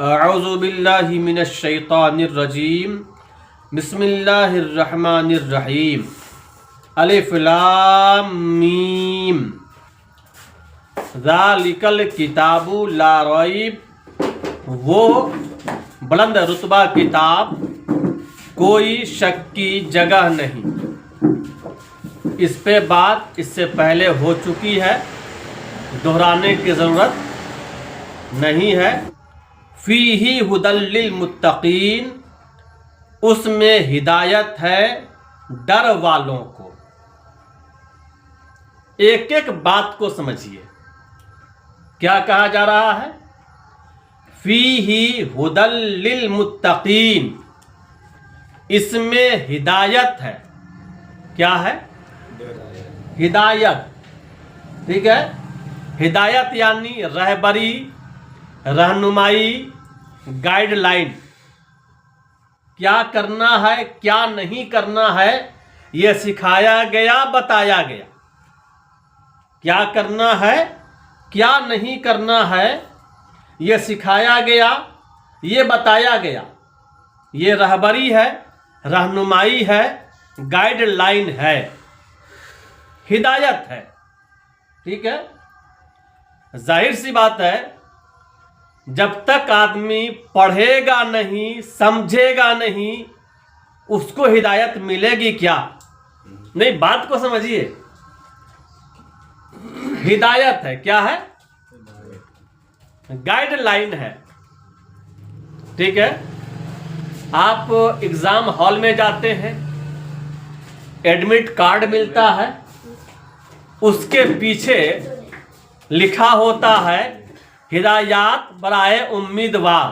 اعوذ باللہ من الشیطان الرجیم بسم اللہ الرحمن الرحیم الف لام میم ذالک الکتاب لا ریب، وہ بلند رتبہ کتاب کوئی شک کی جگہ نہیں۔ اس پہ بات اس سے پہلے ہو چکی ہے، دہرانے کی ضرورت نہیں ہے۔ فیہ ھدی للمتقین، اس میں ہدایت ہے ڈر والوں کو۔ ایک ایک بات کو سمجھیے، کیا کہا جا رہا ہے؟ فیہ ھدی للمتقین، اس میں ہدایت ہے۔ کیا ہے؟ ہدایت، ٹھیک ہے۔ ہدایت یعنی رہبری، رہنمائی، گائیڈ لائن۔ کیا کرنا ہے کیا نہیں کرنا ہے یہ سکھایا گیا، بتایا گیا۔ کیا کرنا ہے کیا نہیں کرنا ہے یہ سکھایا گیا، یہ بتایا گیا۔ یہ رہبری ہے، رہنمائی ہے، گائیڈ لائن ہے، ہدایت ہے، ٹھیک ہے۔ ظاہر سی بات ہے، جب تک آدمی پڑھے گا نہیں، سمجھے گا نہیں، اس کو ہدایت ملے گی کیا؟ نہیں، بات کو سمجھیے۔ ہدایت ہے، کیا ہے؟ گائیڈ لائن ہے، ٹھیک ہے۔ آپ ایگزام ہال میں جاتے ہیں، ایڈمٹ کارڈ ملتا ہے، اس کے پیچھے لکھا ہوتا ہے ہدایات برائے امیدوار۔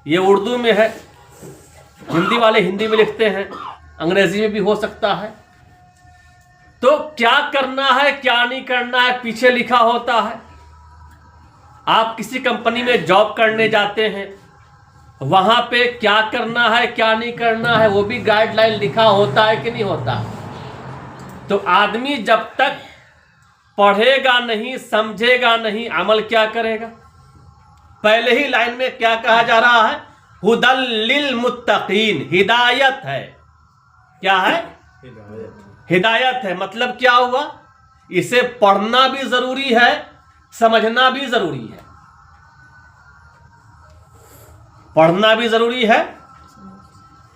یہ اردو میں ہے، ہندی والے ہندی میں لکھتے ہیں، انگریزی میں بھی ہو سکتا ہے۔ تو کیا کرنا ہے کیا نہیں کرنا ہے پیچھے لکھا ہوتا ہے۔ آپ کسی کمپنی میں جاب کرنے جاتے ہیں، وہاں پہ کیا کرنا ہے کیا نہیں کرنا ہے وہ بھی گائیڈ لائن لکھا ہوتا ہے کہ نہیں ہوتا؟ تو آدمی جب تک پڑھے گا نہیں، سمجھے گا نہیں، عمل کیا کرے گا؟ پہلے ہی لائن میں کیا کہا جا رہا ہے؟ ھدی للمتقین، ہدایت ہے۔ کیا ہے؟ ہدایت ہے۔ مطلب کیا ہوا؟ اسے پڑھنا بھی ضروری ہے، سمجھنا بھی ضروری ہے۔ پڑھنا بھی ضروری ہے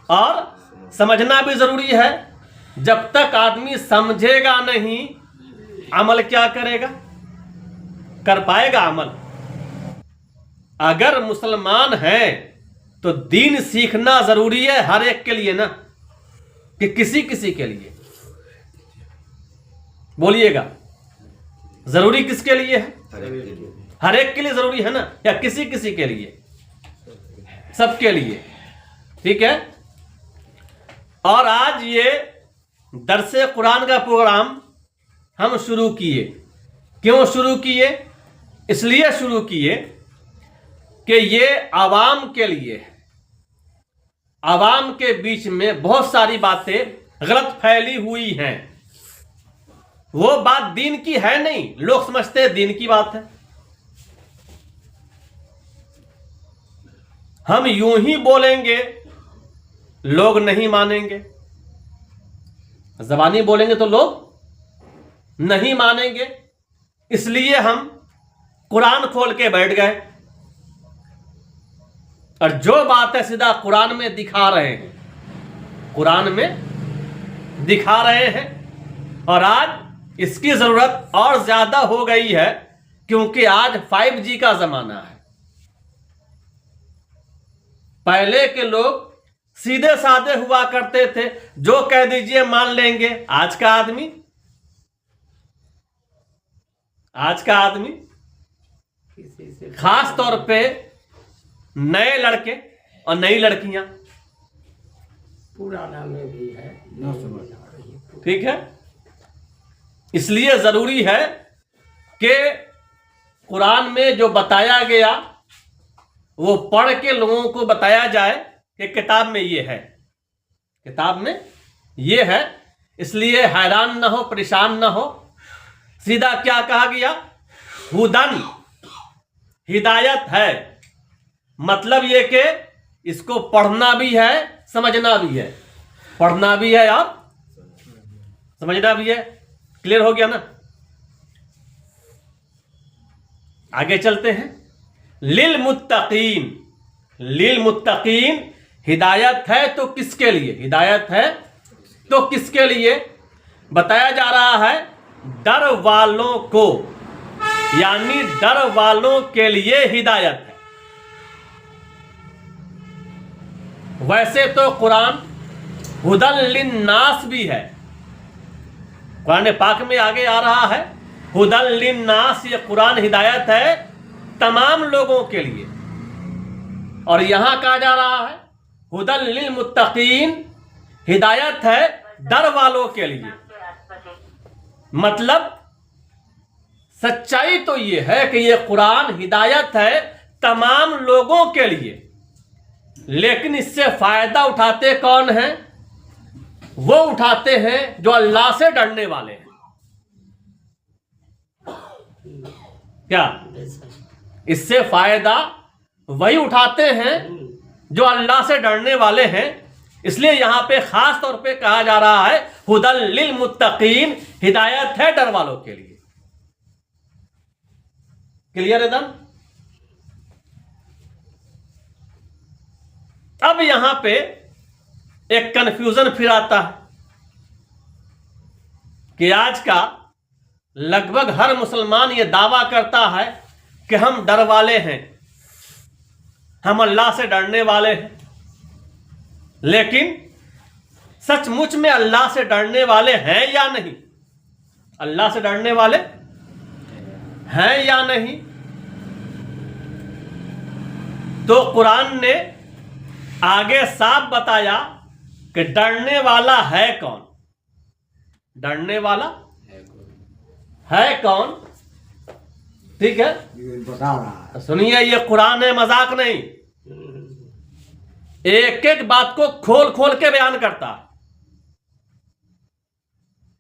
اور سمجھنا بھی ضروری ہے۔ جب تک آدمی سمجھے گا نہیں، عمل کیا کرے گا؟ کر پائے گا عمل؟ اگر مسلمان ہیں تو دین سیکھنا ضروری ہے ہر ایک کے لیے نا، کہ کسی کسی کے لیے؟ بولیے گا، ضروری کس کے لیے ہے؟ ہر ایک کے لیے ضروری ہے نا، یا کسی کسی کے لیے؟ سب کے لیے، ٹھیک ہے۔ اور آج یہ درس قرآن کا پروگرام ہم شروع کیے۔ کیوں شروع کیے؟ اس لیے شروع کیے کہ یہ عوام کے لیے ہے۔ عوام کے بیچ میں بہت ساری باتیں غلط پھیلی ہوئی ہیں۔ وہ بات دین کی ہے نہیں، لوگ سمجھتے ہیں دین کی بات ہے۔ ہم یوں ہی بولیں گے، لوگ نہیں مانیں گے۔ زبانی بولیں گے تو لوگ نہیں مانیں گے، اس لیے ہم قرآن کھول کے بیٹھ گئے اور جو بات ہے سیدھا قرآن میں دکھا رہے ہیں، قرآن میں دکھا رہے ہیں۔ اور آج اس کی ضرورت اور زیادہ ہو گئی ہے، کیونکہ آج 5G کا زمانہ ہے۔ پہلے کے لوگ سیدھے سادے ہوا کرتے تھے، جو کہہ دیجئے مان لیں گے۔ آج کا آدمی خاص طور پہ نئے لڑکے اور نئی لڑکیاں، پرانا میں بھی ہے، ٹھیک ہے۔ اس لیے ضروری ہے کہ قرآن میں جو بتایا گیا وہ پڑھ کے لوگوں کو بتایا جائے کہ کتاب میں یہ ہے، کتاب میں یہ ہے۔ اس لیے حیران نہ ہو، پریشان نہ ہو۔ سیدھا کیا کہا گیا؟ ھدی، ہدایت ہے، مطلب یہ کہ اس کو پڑھنا بھی ہے سمجھنا بھی ہے، پڑھنا بھی ہے اور سمجھنا بھی ہے. کلیئر ہو گیا نا؟ آگے چلتے ہیں. للمتقین، للمتقین ہدایت ہے تو کس کے لیے؟ ہدایت ہے تو کس کے لیے؟ بتایا جا رہا ہے ڈر والوں کو، یعنی ڈر والوں کے لیے ہدایت ہے. ویسے تو قرآن ہدی للناس بھی ہے، قرآن پاک میں آگے آ رہا ہے ہدی للناس، یہ قرآن ہدایت ہے تمام لوگوں کے لیے. اور یہاں کہا جا رہا ہے ہدی للمتقین، ہدایت ہے ڈر والوں کے لیے. مطلب سچائی تو یہ ہے کہ یہ قرآن ہدایت ہے تمام لوگوں کے لیے، لیکن اس سے فائدہ اٹھاتے کون ہیں؟ وہ اٹھاتے ہیں جو اللہ سے ڈرنے والے ہیں. کیا اس سے فائدہ وہی اٹھاتے ہیں جو اللہ سے ڈرنے والے ہیں. اس لیے یہاں پہ خاص طور پہ کہا جا رہا ہے ہدی للمتقین، ہدایت ہے ڈر والوں کے لیے. کلیئر ہے دم؟ اب یہاں پہ ایک کنفیوژن پھر آتا ہے کہ آج کا لگ بھگ ہر مسلمان یہ دعویٰ کرتا ہے کہ ہم ڈر والے ہیں، ہم اللہ سے ڈرنے والے ہیں. لیکن سچ مچ میں اللہ سے ڈرنے والے ہیں یا نہیں؟ اللہ سے ڈرنے والے ہیں یا نہیں؟ تو قرآن نے آگے صاف بتایا کہ ڈرنے والا ہے کون. ڈرنے والا ہے کون؟ ٹھیک ہے، سنیے یہ قرآن ہے، مذاق نہیں. ایک ایک بات کو کھول کھول کے بیان کرتا ہے،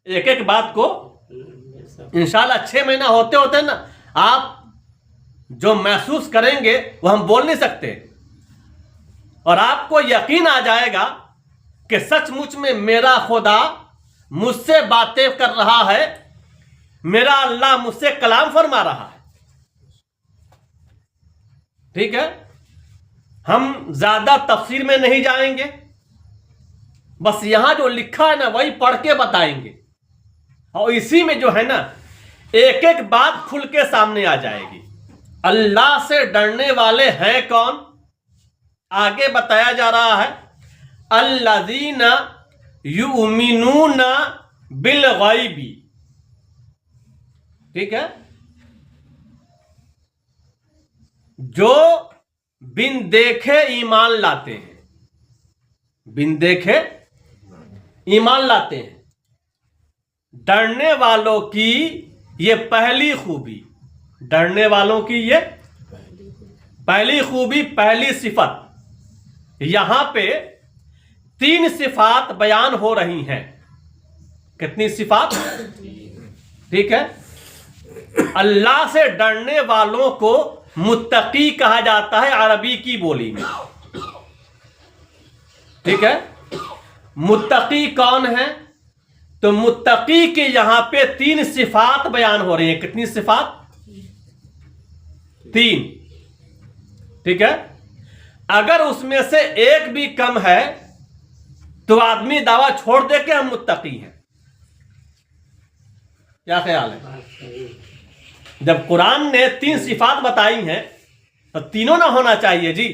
ایک ایک بات کو. انشاءاللہ 6 مہینہ ہوتے ہوتے نا آپ جو محسوس کریں گے وہ ہم بول نہیں سکتے، اور آپ کو یقین آ جائے گا کہ سچ مچ میں میرا خدا مجھ سے باتیں کر رہا ہے، میرا اللہ مجھ سے کلام فرما رہا ہے. ٹھیک ہے، ہم زیادہ تفسیر میں نہیں جائیں گے، بس یہاں جو لکھا ہے نا وہی پڑھ کے بتائیں گے، اور اسی میں جو ہے نا ایک ایک بات کھل کے سامنے آ جائے گی. اللہ سے ڈرنے والے ہیں کون؟ آگے بتایا جا رہا ہے الذین یؤمنون بالغیب. ٹھیک ہے، جو بن دیکھے ایمان لاتے ہیں، بن دیکھے ایمان لاتے ہیں. ڈرنے والوں کی یہ پہلی خوبی، ڈرنے والوں کی یہ پہلی خوبی، پہلی صفت. یہاں پہ 3 صفات بیان ہو رہی ہیں. کتنی صفات؟ ٹھیک ہے، اللہ سے ڈرنے والوں کو متقی کہا جاتا ہے عربی کی بولی میں. ٹھیک ہے، متقی کون ہے؟ تو متقی کی یہاں پہ 3 صفات بیان ہو رہی ہیں. کتنی صفات؟ 3. ٹھیک ہے، اگر اس میں سے ایک بھی کم ہے تو آدمی دعویٰ چھوڑ دے کہ ہم متقی ہیں. کیا خیال ہے؟ جب قرآن نے 3 صفات بتائی ہیں تو تینوں نہ ہونا چاہیے جی،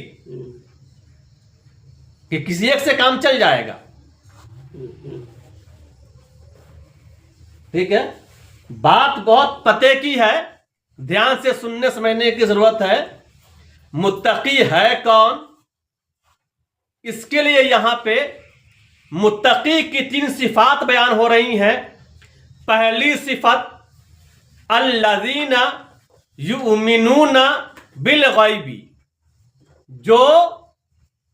کہ کسی ایک سے کام چل جائے گا. ٹھیک ہے، بات بہت پتے کی ہے، دھیان سے سننے سمجھنے کی ضرورت ہے. متقی ہے کون؟ اس کے لیے یہاں پہ متقی کی 3 صفات بیان ہو رہی ہیں. پہلی صفت الذین یؤمنون بالغیب، جو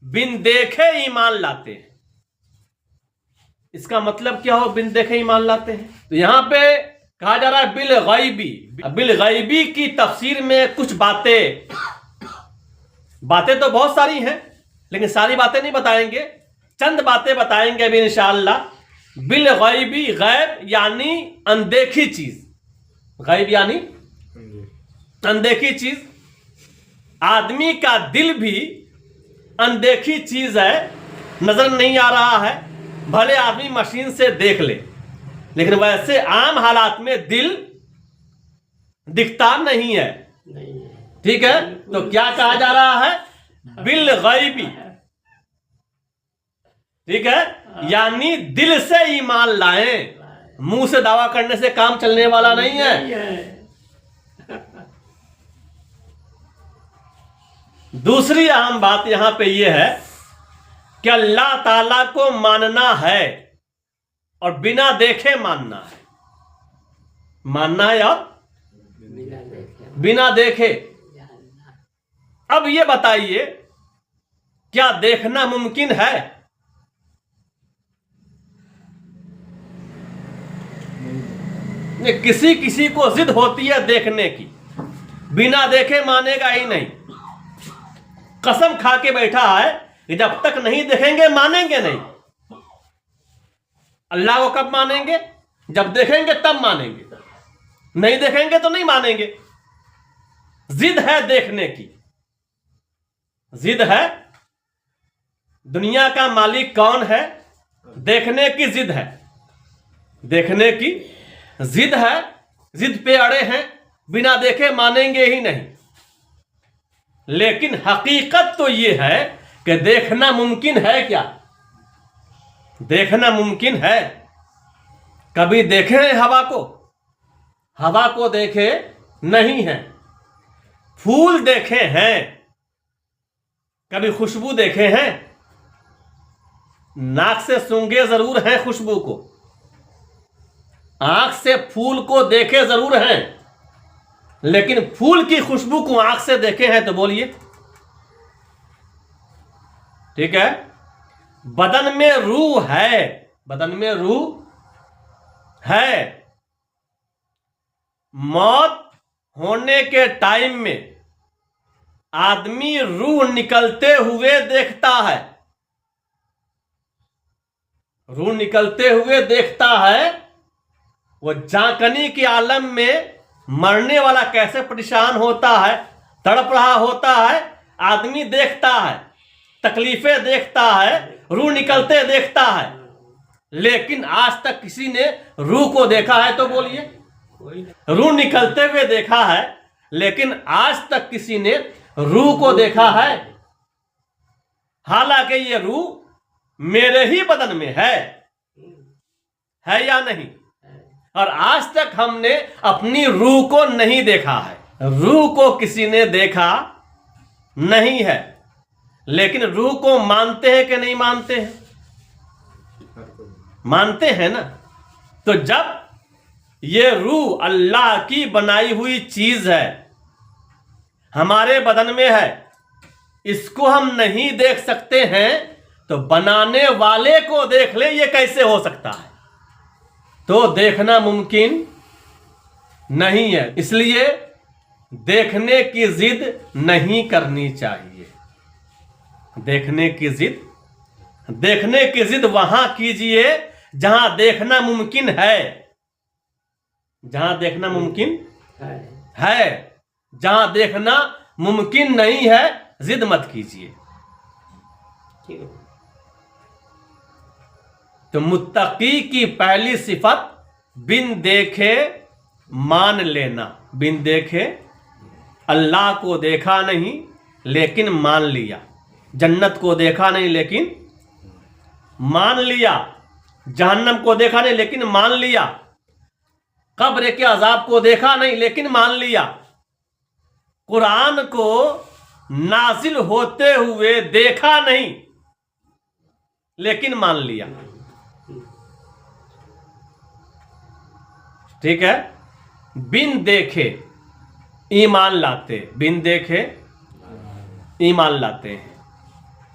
بن دیکھے ایمان لاتے ہیں. اس کا مطلب کیا ہو بن دیکھے ایمان لاتے ہیں؟ تو یہاں پہ کہا جا رہا ہے بالغیبی. بالغیبی کی تفسیر میں کچھ باتیں باتیں تو بہت ساری ہیں لیکن ساری باتیں نہیں بتائیں گے، چند باتیں بتائیں گے ابھی انشاءاللہ۔ بالغیبی، غیب یعنی اندیکھی چیز، غیب یعنی اندیکھی چیز۔ آدمی کا دل بھی اندیکھی چیز ہے، نظر نہیں آ رہا ہے، بھلے آدمی مشین سے دیکھ لے لیکن ویسے عام حالات میں دل دکھتا نہیں ہے، ٹھیک ہے؟ تو کیا کہا جا رہا ہے؟ بالغیبی، ٹھیک ہے؟ یعنی دل سے ایمان لائیں، منہ سے دعویٰ کرنے سے کام چلنے والا نہیں ہے۔ دوسری اہم بات یہاں پہ یہ ہے کہ اللہ تعالیٰ کو ماننا ہے اور بنا دیکھے ماننا ہے، ماننا ہے اور بنا دیکھے۔ اب یہ بتائیے کیا دیکھنا ممکن ہے؟ کسی کسی کو ضد ہوتی ہے دیکھنے کی، بنا دیکھے مانے گا ہی نہیں، قسم کھا کے بیٹھا ہے کہ جب تک نہیں دیکھیں گے مانیں گے نہیں۔ اللہ کو کب مانیں گے؟ جب دیکھیں گے تب مانیں گے، نہیں دیکھیں گے تو نہیں مانیں گے۔ ضد ہے دیکھنے کی، ضد ہے۔ دنیا کا مالک کون ہے؟ دیکھنے کی ضد ہے، دیکھنے کی ضد ہے، ضد پہ اڑے ہیں، بنا دیکھے مانیں گے ہی نہیں۔ لیکن حقیقت تو یہ ہے کہ دیکھنا ممکن ہے کیا؟ دیکھنا ممکن ہے۔ کبھی دیکھے ہیں ہوا کو؟ ہوا کو دیکھے نہیں ہیں۔ پھول دیکھے ہیں؟ کبھی خوشبو دیکھے ہیں؟ ناک سے سونگھے ضرور ہیں خوشبو کو، آنکھ سے پھول کو دیکھے ضرور ہیں، لیکن پھول کی خوشبو کو آنکھ سے دیکھے ہیں تو بولیے؟ ٹھیک ہے؟ بدن میں روح ہے، بدن میں روح ہے۔ موت ہونے کے ٹائم میں آدمی روح نکلتے ہوئے دیکھتا ہے، روح نکلتے ہوئے دیکھتا ہے۔ وہ جانکنی کے عالم میں مرنے والا کیسے پریشان ہوتا ہے، تڑپ رہا ہوتا ہے، آدمی دیکھتا ہے، تکلیفیں دیکھتا ہے، روح نکلتے دیکھتا ہے، لیکن آج تک کسی نے روح کو دیکھا ہے تو بولیے؟ روح نکلتے ہوئے دیکھا ہے لیکن آج تک کسی نے روح کو دیکھا ہے؟ حالانکہ یہ روح میرے ہی بدن میں ہے یا نہیں؟ اور آج تک ہم نے اپنی روح کو نہیں دیکھا ہے، روح کو کسی نے دیکھا نہیں ہے، لیکن روح کو مانتے ہیں کہ نہیں مانتے ہیں؟ مانتے ہیں نا۔ تو جب یہ روح اللہ کی بنائی ہوئی چیز ہے، ہمارے بدن میں ہے، اس کو ہم نہیں دیکھ سکتے ہیں تو بنانے والے کو دیکھ لے، یہ کیسے ہو سکتا ہے؟ تو دیکھنا ممکن نہیں ہے، اس لیے دیکھنے کی ضد نہیں کرنی چاہیے۔ دیکھنے کی ضد وہاں کیجئے جہاں دیکھنا ممکن ہے، جہاں دیکھنا ممکن ہے۔ جہاں دیکھنا ممکن نہیں ہے ضد مت کیجئے۔ تو متقی کی پہلی صفت بن دیکھے مان لینا، بن دیکھے۔ اللہ کو دیکھا نہیں لیکن مان لیا، جنت کو دیکھا نہیں لیکن مان لیا، جہنم کو دیکھا نہیں لیکن مان لیا، قبر کے عذاب کو دیکھا نہیں لیکن مان لیا، قرآن کو نازل ہوتے ہوئے دیکھا نہیں لیکن مان لیا۔ ٹھیک ہے؟ بن دیکھے ایمان لاتے، بن دیکھے ایمان لاتے ہیں۔